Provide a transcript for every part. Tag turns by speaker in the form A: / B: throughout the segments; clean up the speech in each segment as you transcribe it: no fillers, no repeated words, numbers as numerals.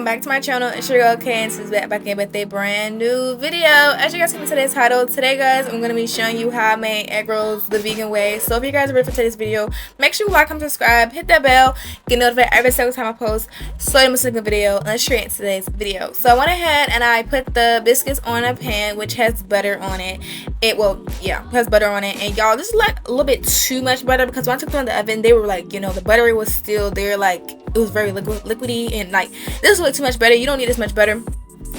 A: welcome back to my channel. It's your girl Kay, and this is back again with a brand new video. As you guys see in today's title, today guys I'm going to be showing you how I made egg rolls the vegan way. So if you guys are ready for today's video, make sure you like, comment, subscribe, hit that bell, get notified every single time I post so you don't miss a good video. Let's straight into today's video. So I went ahead and I put the biscuits on a pan which has butter on it. It has butter on it, and y'all, this is like a little bit too much butter because when I took them in the oven they were like, you know, the butter was still there, like it was very liquidy, and like this was way too much butter. You don't need this much butter.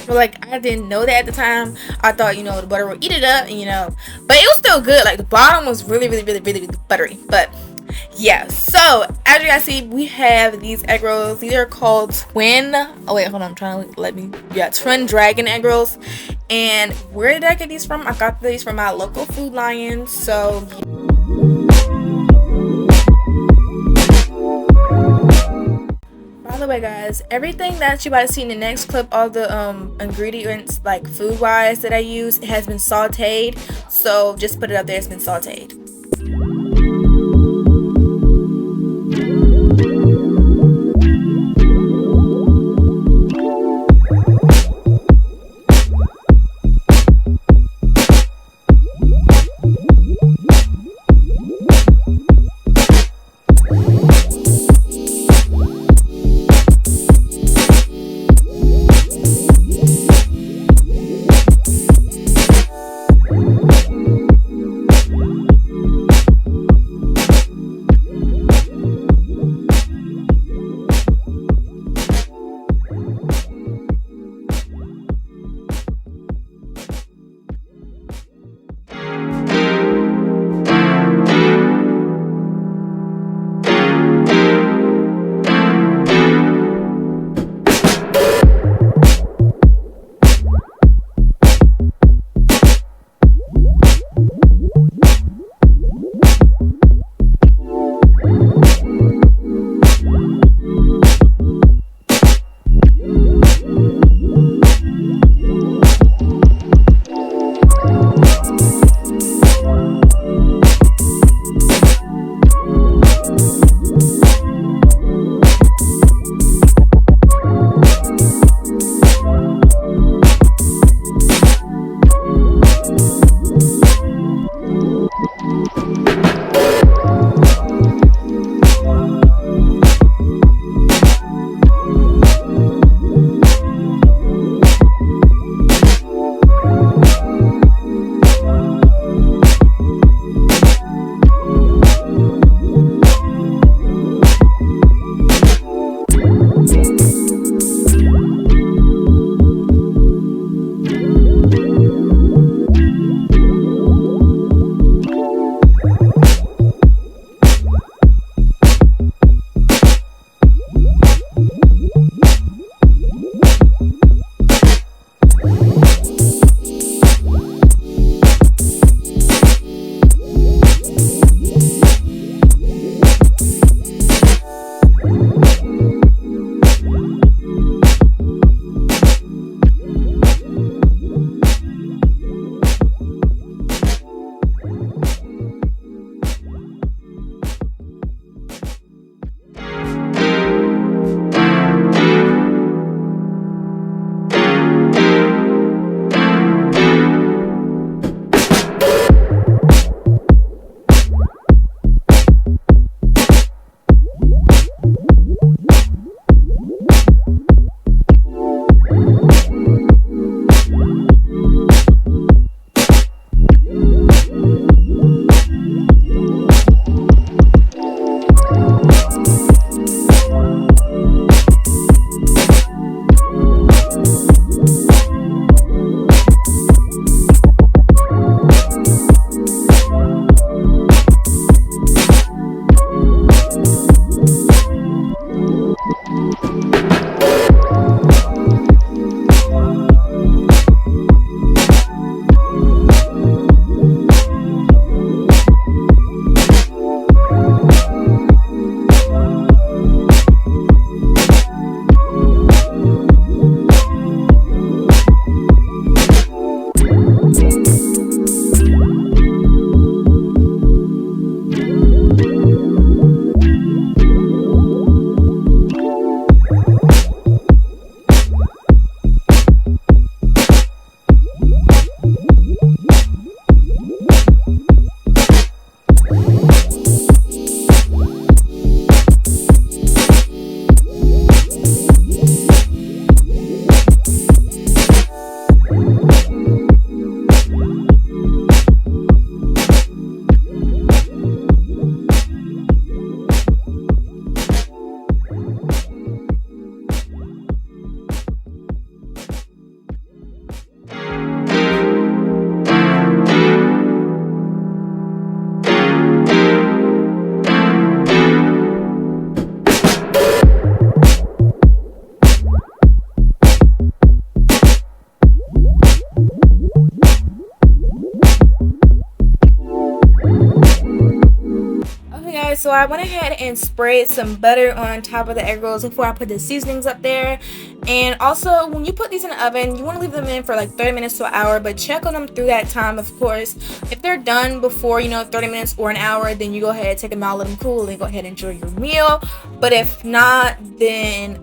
A: But like I didn't know that at the time. I thought, you know, the butter would eat it up, and, you know, but it was still good. Like the bottom was really buttery. But yeah, so as you guys see, we have these egg rolls. These are called twin twin dragon egg rolls. And where did I get these from? I got these from my local Food Lion. So by the way guys, everything that you about to see in the next clip, all the ingredients like food wise that I use, it has been sauteed. So just put it up there, it's been sauteed. so I went ahead and sprayed some butter on top of the egg rolls before I put the seasonings up there. And also, when you put these in the oven, you want to leave them in for like 30 minutes to an hour, but check on them through that time, of course. If they're done before, you know, 30 minutes or an hour, then you go ahead, take them out, let them cool, and go ahead and enjoy your meal. But if not, then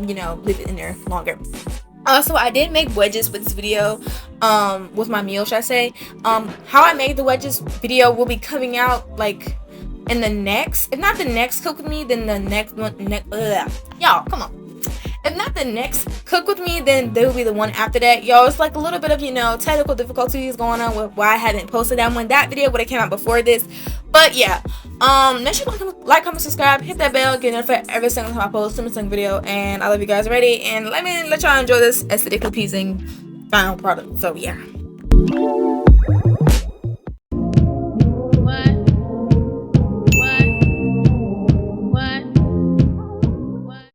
A: you know, leave it in there longer. Also, I did make wedges with this video, with my meal, should I say. How I made the wedges video will be coming out like in the next, if not the next cook with me, then the next one. Y'all, come on. If not the next cook with me, then there will be the one after that. Y'all, it's like a little bit of, you know, technical difficulties going on with why I haven't posted that one. That video would have came out before this. But yeah, make sure you like, comment, subscribe, hit that bell, get notified every single time I post a single video. And I love you guys already. And let y'all enjoy this aesthetically pleasing final product. So yeah.